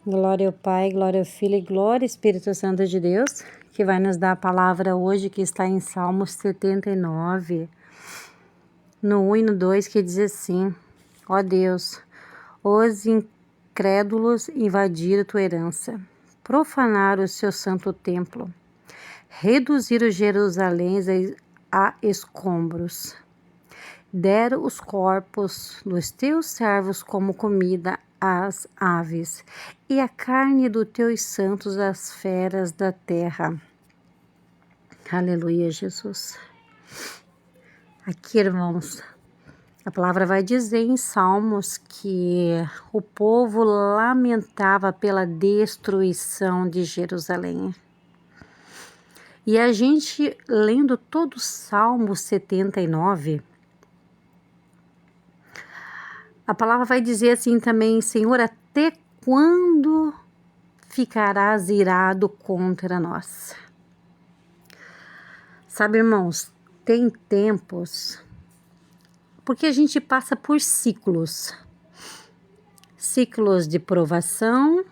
Glória ao Pai, glória ao Filho e glória ao Espírito Santo de Deus, que vai nos dar a palavra hoje, que está em Salmos 79, no 1 e no 2, que diz assim: Ó Deus, os incrédulos invadiram tua herança, profanaram o seu santo templo, reduziram Jerusalém a escombros, deram os corpos dos teus servos como comida às aves, e a carne dos teus santos às feras da terra. Aleluia, Jesus. Aqui, irmãos, a palavra vai dizer em Salmos que o povo lamentava pela destruição de Jerusalém. E a gente, lendo todo o Salmo 79, a palavra vai dizer assim também: Senhor, até quando ficarás irado contra nós? Sabe, irmãos, tem tempos, porque a gente passa por ciclos de provação,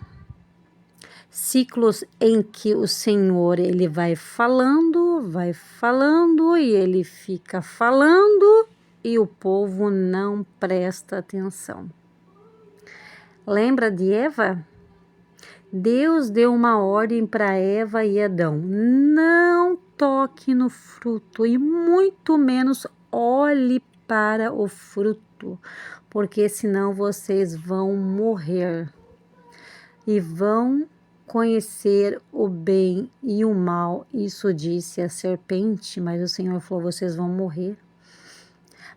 ciclos em que o Senhor, ele vai falando e ele fica falando e o povo não presta atenção. Lembra de Eva? Deus deu uma ordem para Eva e Adão: não toque no fruto e muito menos olhe para o fruto, porque senão vocês vão morrer e vão conhecer o bem e o mal. Isso disse a serpente, mas o Senhor falou: vocês vão morrer.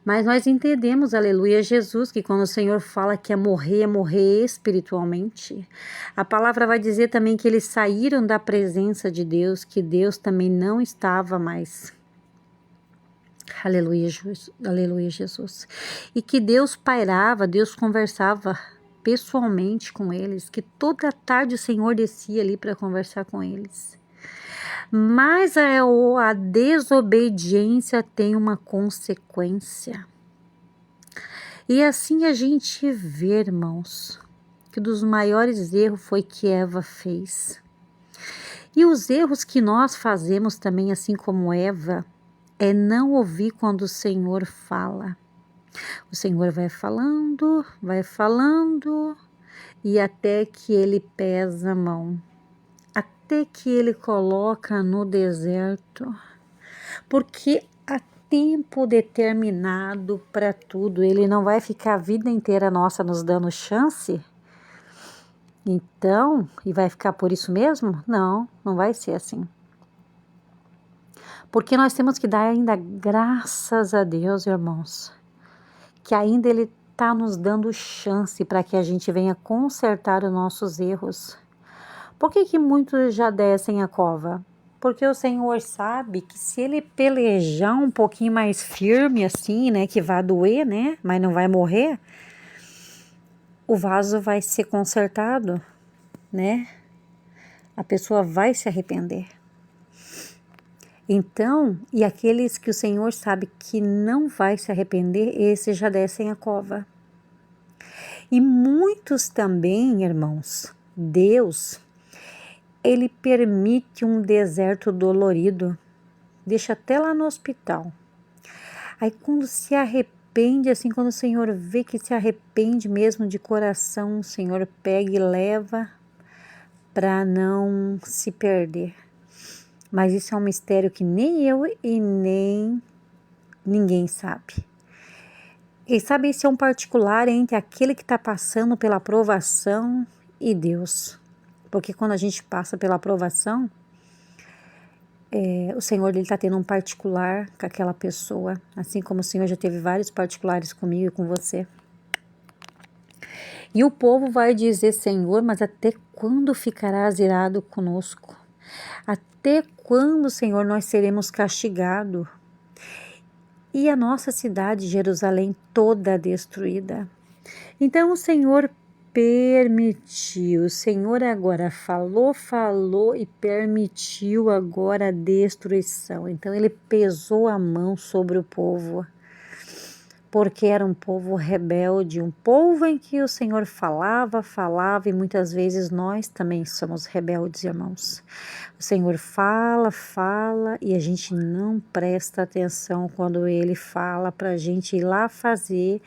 Mas nós entendemos, aleluia, Jesus, que quando o Senhor fala que é morrer espiritualmente. A palavra vai dizer também que eles saíram da presença de Deus, que Deus também não estava mais. Aleluia, Jesus. E que Deus pairava, Deus conversava pessoalmente com eles, que toda tarde o Senhor descia ali para conversar com eles. Mas a desobediência tem uma consequência. E assim a gente vê, irmãos, que dos maiores erros foi que Eva fez. E os erros que nós fazemos também, assim como Eva, é não ouvir quando o Senhor fala. O Senhor vai falando, e até que ele pesa a mão. Até que ele coloca no deserto, porque há tempo determinado para tudo. Ele não vai ficar a vida inteira nossa nos dando chance. Então, e vai ficar por isso mesmo? Não vai ser assim. Porque nós temos que dar ainda graças a Deus, irmãos, que ainda ele está nos dando chance para que a gente venha consertar os nossos erros. Por que muitos já descem a cova? Porque o Senhor sabe que se ele pelejar um pouquinho mais firme assim, né, que vai doer, né, mas não vai morrer, o vaso vai ser consertado, né? A pessoa vai se arrepender. Então, e aqueles que o Senhor sabe que não vai se arrepender, esses já descem a cova. E muitos também, irmãos, Deus, ele permite um deserto dolorido, deixa até lá no hospital. Aí quando se arrepende, assim, quando o Senhor vê que se arrepende mesmo de coração, o Senhor pega e leva para não se perder. Mas isso é um mistério que nem eu e nem ninguém sabe. E sabe, esse é um particular entre aquele que está passando pela provação e Deus. Porque quando a gente passa pela aprovação, o Senhor está tendo um particular com aquela pessoa, assim como o Senhor já teve vários particulares comigo e com você. E o povo vai dizer: Senhor, mas até quando ficarás irado conosco? Até quando, Senhor, nós seremos castigados? E a nossa cidade, Jerusalém, toda destruída. Então o Senhor permitiu, o Senhor agora falou e permitiu agora a destruição. Então ele pesou a mão sobre o povo, porque era um povo rebelde, um povo em que o Senhor falava, falava, e muitas vezes nós também somos rebeldes, irmãos. O Senhor fala, fala, e a gente não presta atenção quando Ele fala para a gente ir lá fazer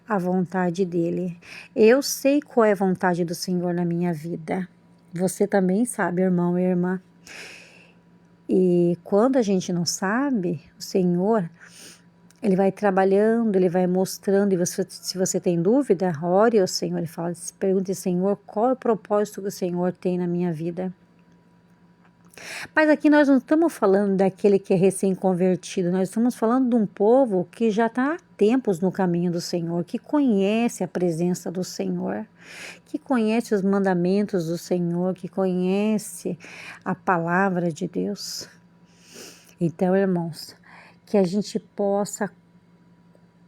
a vontade dEle. Eu sei qual é a vontade do Senhor na minha vida. Você também sabe, irmão e irmã. E quando a gente não sabe, o Senhor, Ele vai trabalhando, Ele vai mostrando, e você, se você tem dúvida, ore ao Senhor e fala, pergunte, Senhor, qual é o propósito que o Senhor tem na minha vida? Mas aqui nós não estamos falando daquele que é recém-convertido, nós estamos falando de um povo que já está há tempos no caminho do Senhor, que conhece a presença do Senhor, que conhece os mandamentos do Senhor, que conhece a palavra de Deus. Então, irmãos, que a gente possa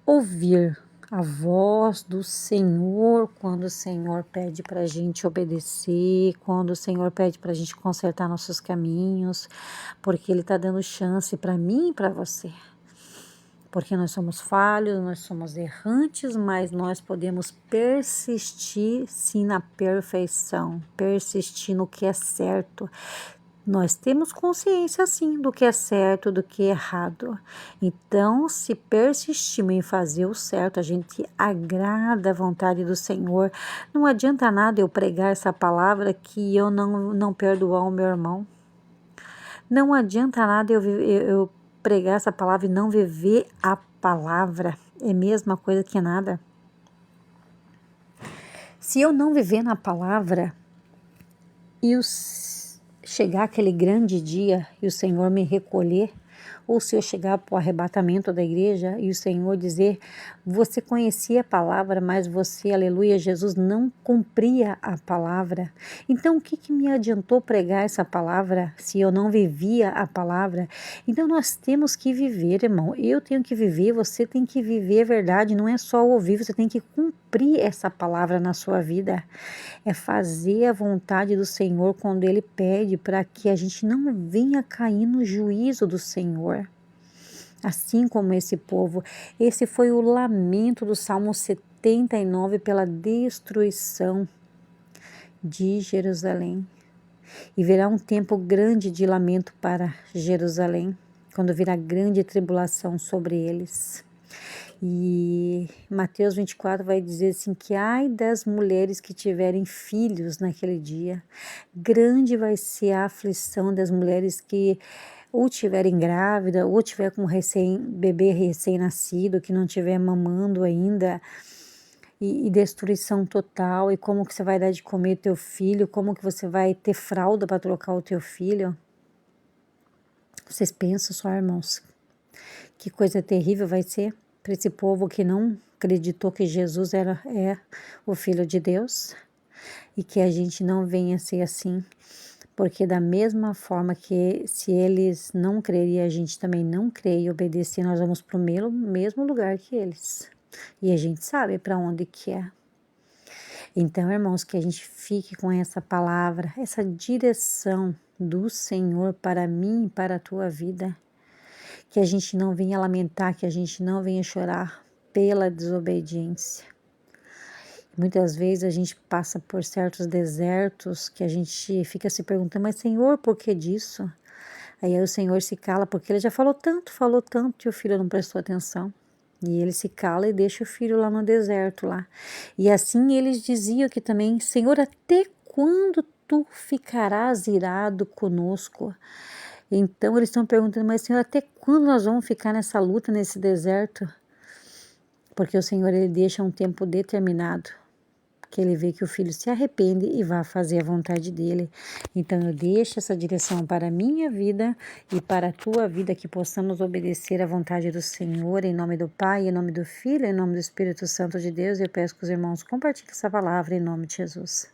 ouvir a voz do Senhor quando o Senhor pede para a gente obedecer, quando o Senhor pede para a gente consertar nossos caminhos, porque Ele está dando chance para mim e para você. Porque nós somos falhos, nós somos errantes, mas nós podemos persistir sim na perfeição, persistir no que é certo. Nós temos consciência, sim, do que é certo, do que é errado. Então, se persistirmos em fazer o certo, a gente agrada a vontade do Senhor. Não adianta nada eu pregar essa palavra que eu não perdoar o meu irmão. Não adianta nada eu pregar essa palavra e não viver a palavra. É a mesma coisa que nada. Se eu não viver na palavra e chegar aquele grande dia e o Senhor me recolher, ou se eu chegar para o arrebatamento da igreja e o Senhor dizer, você conhecia a palavra, mas você, aleluia, Jesus, não cumpria a palavra. Então, o que me adiantou pregar essa palavra se eu não vivia a palavra? Então, nós temos que viver, irmão. Eu tenho que viver, você tem que viver a verdade. Não é só ouvir, você tem que cumprir essa palavra na sua vida. É fazer a vontade do Senhor quando Ele pede para que a gente não venha cair no juízo do Senhor. Assim como esse povo, esse foi o lamento do Salmo 79 pela destruição de Jerusalém. E virá um tempo grande de lamento para Jerusalém, quando virá grande tribulação sobre eles. E Mateus 24 vai dizer assim que ai das mulheres que tiverem filhos naquele dia, grande vai ser a aflição das mulheres que ou tiverem grávida, ou tiver com bebê recém-nascido, que não tiver mamando ainda, e destruição total, e como que você vai dar de comer teu filho, como que você vai ter fralda para trocar o teu filho. Vocês pensam só, irmãos, que coisa terrível vai ser para esse povo que não acreditou que Jesus é o Filho de Deus, e que a gente não venha ser assim, porque da mesma forma que se eles não creriam, a gente também não crê e obedecer, nós vamos para o mesmo lugar que eles. E a gente sabe para onde que é. Então, irmãos, que a gente fique com essa palavra, essa direção do Senhor para mim e para a tua vida. Que a gente não venha lamentar, que a gente não venha chorar pela desobediência. Muitas vezes a gente passa por certos desertos que a gente fica se perguntando, mas Senhor, por que disso? Aí o Senhor se cala, porque Ele já falou tanto, e o filho não prestou atenção. E Ele se cala e deixa o filho lá no deserto lá. E assim eles diziam que também, Senhor, até quando Tu ficarás irado conosco? Então eles estão perguntando, mas Senhor, até quando nós vamos ficar nessa luta, nesse deserto? Porque o Senhor, Ele deixa um tempo determinado, que Ele vê que o filho se arrepende e vai fazer a vontade dEle. Então eu deixo essa direção para a minha vida e para a tua vida, que possamos obedecer à vontade do Senhor, em nome do Pai, em nome do Filho, em nome do Espírito Santo de Deus. Eu peço que os irmãos compartilhem essa palavra em nome de Jesus.